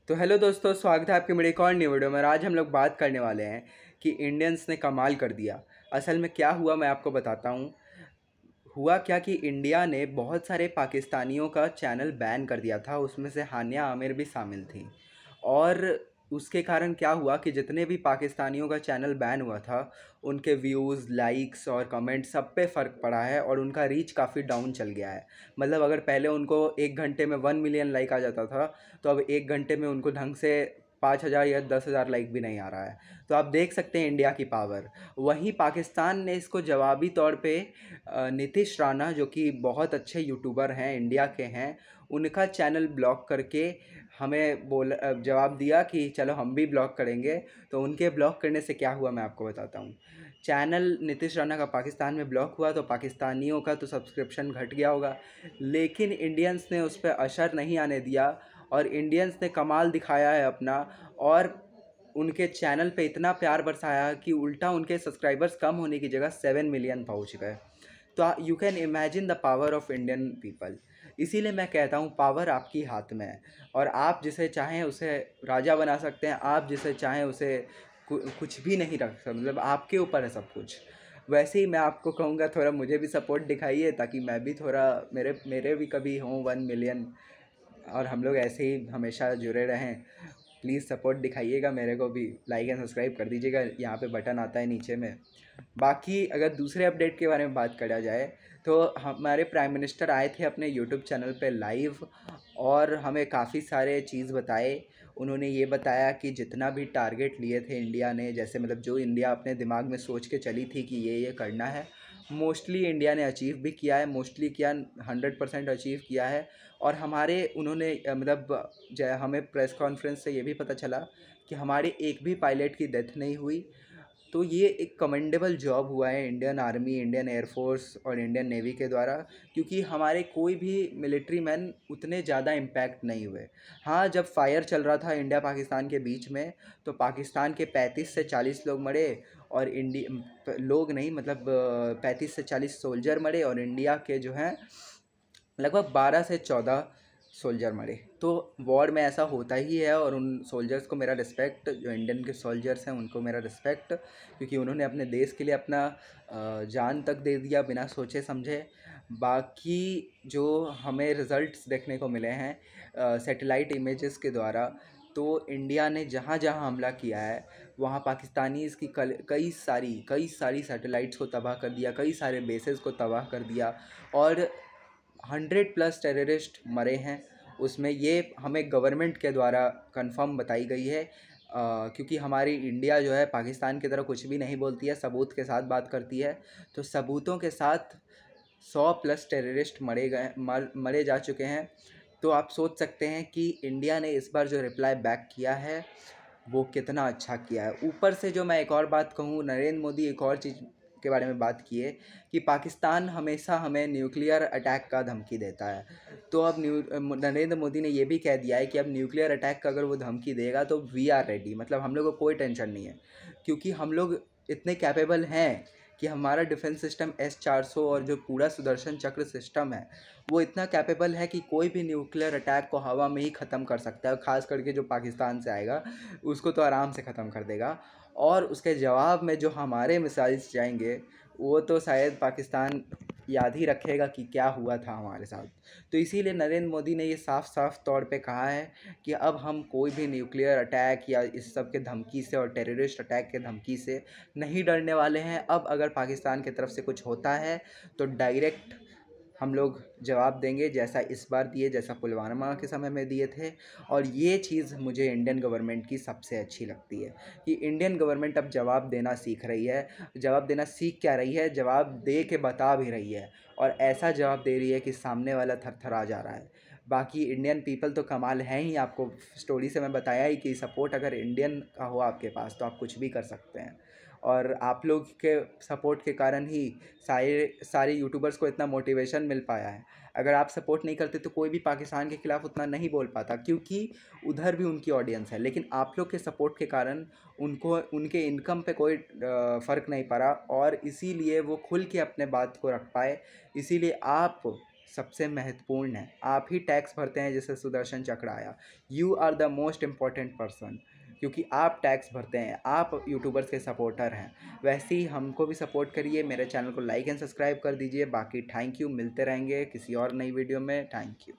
तो हेलो दोस्तों, स्वागत है आपके मेरे एक और न्यू वीडियो में। आज हम लोग बात करने वाले हैं कि इंडियंस ने कमाल कर दिया। असल में क्या हुआ मैं आपको बताता हूँ। हुआ क्या कि इंडिया ने बहुत सारे पाकिस्तानियों का चैनल बैन कर दिया था, उसमें से हानिया आमिर भी शामिल थी। और उसके कारण क्या हुआ कि जितने भी पाकिस्तानियों का चैनल बैन हुआ था, उनके व्यूज़, लाइक्स और कमेंट सब पे फ़र्क पड़ा है और उनका रीच काफ़ी डाउन चल गया है। मतलब अगर पहले उनको 1 घंटे में 1 मिलियन लाइक आ जाता था, तो अब 1 घंटे में उनको ढंग से 5,000 या 10,000 लाइक भी नहीं आ रहा है। तो आप देख सकते हैं इंडिया की पावर। वहीं पाकिस्तान ने इसको जवाबी तौर पे नीतीश राणा, जो कि बहुत अच्छे यूट्यूबर हैं, इंडिया के हैं, उनका चैनल ब्लॉक करके हमें जवाब दिया कि चलो हम भी ब्लॉक करेंगे। तो उनके ब्लॉक करने से क्या हुआ मैं आपको बताता हूँ। चैनल नीतीश राणा का पाकिस्तान में ब्लॉक हुआ तो पाकिस्तानियों का तो सब्सक्रिप्शन घट गया होगा, लेकिन इंडियंस ने उस पर असर नहीं आने दिया और इंडियंस ने कमाल दिखाया है अपना। और उनके चैनल पे इतना प्यार बरसाया कि उल्टा उनके सब्सक्राइबर्स कम होने की जगह 7 मिलियन पहुंच गए। तो you can imagine the power of Indian people. इसीलिए मैं कहता हूँ पावर आपकी हाथ में है और आप जिसे चाहें उसे राजा बना सकते हैं, आप जिसे चाहें उसे कुछ भी नहीं रख सकते। मतलब आपके ऊपर है सब कुछ। वैसे ही मैं आपको कहूँगा, थोड़ा मुझे भी सपोर्ट दिखाइए ताकि मैं भी थोड़ा मेरे मेरे भी कभी हों 1 मिलियन और हम लोग ऐसे ही हमेशा जुड़े रहें। प्लीज़ सपोर्ट दिखाइएगा मेरे को भी, लाइक एंड सब्सक्राइब कर दीजिएगा, यहाँ पे बटन आता है नीचे में। बाकी अगर दूसरे अपडेट के बारे में बात करा जाए तो हमारे प्राइम मिनिस्टर आए थे अपने यूट्यूब चैनल पे लाइव और हमें काफ़ी सारे चीज़ बताए। उन्होंने ये बताया कि जितना भी टारगेट लिए थे इंडिया ने, जैसे मतलब जो इंडिया अपने दिमाग में सोच के चली थी कि ये करना है, मोस्टली इंडिया ने अचीव भी किया है। मोस्टली क्या, 100% अचीव किया है। और हमारे उन्होंने मतलब हमें प्रेस कॉन्फ्रेंस से ये भी पता चला कि हमारे एक भी पायलट की डेथ नहीं हुई। तो ये एक कमेंडेबल जॉब हुआ है इंडियन आर्मी, इंडियन एयरफोर्स और इंडियन नेवी के द्वारा, क्योंकि हमारे कोई भी मिलिट्री मैन उतने ज़्यादा इम्पैक्ट नहीं हुए। हाँ, जब फायर चल रहा था इंडिया पाकिस्तान के बीच में, तो पाकिस्तान के 35 से 40 लोग मरे और लोग नहीं, मतलब 35 से 40 सोल्जर मरे और इंडिया के जो हैं लगभग 12 से 14 सोल्जर मरे। तो वॉर में ऐसा होता ही है और उन सोल्जर्स को मेरा रिस्पेक्ट, जो इंडियन के सोल्जर्स हैं उनको मेरा रिस्पेक्ट, क्योंकि उन्होंने अपने देश के लिए अपना जान तक दे दिया बिना सोचे समझे। बाकी जो हमें रिज़ल्ट्स देखने को मिले हैं सैटेलाइट इमेजेस के द्वारा, तो इंडिया ने जहाँ जहाँ हमला किया है वहाँ पाकिस्तानी इसकी कई सारी सैटेलाइट्स को तबाह कर दिया, कई सारे बेसेस को तबाह कर दिया और 100+ टेररिस्ट मरे हैं उसमें। ये हमें गवर्नमेंट के द्वारा कंफर्म बताई गई है, क्योंकि हमारी इंडिया जो है पाकिस्तान की तरह कुछ भी नहीं बोलती है, सबूत के साथ बात करती है। तो सबूतों के साथ 100+ टेररिस्ट मरे जा चुके हैं। तो आप सोच सकते हैं कि इंडिया ने इस बार जो रिप्लाई बैक किया है वो कितना अच्छा किया है। ऊपर से जो मैं एक और बात कहूँ, नरेंद्र मोदी एक और चीज़ के बारे में बात किए कि पाकिस्तान हमेशा हमें न्यूक्लियर अटैक का धमकी देता है। तो अब नरेंद्र मोदी ने ये भी कह दिया है कि अब न्यूक्लियर अटैक का अगर वो धमकी देगा तो वी आर रेडी, मतलब हम लोग को कोई टेंशन नहीं है, क्योंकि हम लोग इतने कैपेबल हैं कि हमारा डिफेंस सिस्टम S-400 और जो पूरा सुदर्शन चक्र सिस्टम है वो इतना कैपेबल है कि कोई भी न्यूक्लियर अटैक को हवा में ही ख़त्म कर सकता है। ख़ास करके जो पाकिस्तान से आएगा उसको तो आराम से ख़त्म कर देगा। और उसके जवाब में जो हमारे मिसाइल्स जाएंगे वो तो शायद पाकिस्तान याद ही रखेगा कि क्या हुआ था हमारे साथ। तो इसीलिए नरेंद्र मोदी ने ये साफ साफ तौर पे कहा है कि अब हम कोई भी न्यूक्लियर अटैक या इस सब के धमकी से और टेररिस्ट अटैक के धमकी से नहीं डरने वाले हैं। अब अगर पाकिस्तान की तरफ से कुछ होता है तो डायरेक्ट हम लोग जवाब देंगे, जैसा इस बार दिए, जैसा पुलवामा के समय में दिए थे। और ये चीज़ मुझे इंडियन गवर्नमेंट की सबसे अच्छी लगती है कि इंडियन गवर्नमेंट अब जवाब देना सीख रही है। जवाब देना सीख क्या रही है, जवाब दे के बता भी रही है और ऐसा जवाब दे रही है कि सामने वाला थरथरा जा रहा है। बाकी इंडियन पीपल तो कमाल है ही। आपको स्टोरी से मैं बताया ही कि सपोर्ट अगर इंडियन का हो आपके पास तो आप कुछ भी कर सकते हैं। और आप लोग के सपोर्ट के कारण ही सारे यूट्यूबर्स को इतना मोटिवेशन मिल पाया है। अगर आप सपोर्ट नहीं करते तो कोई भी पाकिस्तान के ख़िलाफ़ उतना नहीं बोल पाता, क्योंकि उधर भी उनकी ऑडियंस है। लेकिन आप लोग के सपोर्ट के कारण उनको उनके इनकम पे कोई फ़र्क नहीं पड़ा और इसीलिए वो खुल के अपने बात को रख पाए। इसीलिए आप सबसे महत्वपूर्ण है। आप ही टैक्स भरते हैं जैसे सुदर्शन चक्र आया। You are the most important person, क्योंकि आप टैक्स भरते हैं, आप यूट्यूबर्स के सपोर्टर हैं। वैसे ही हमको भी सपोर्ट करिए, मेरे चैनल को लाइक एंड सब्सक्राइब कर दीजिए। बाकी थैंक यू, मिलते रहेंगे किसी और नई वीडियो में। Thank you.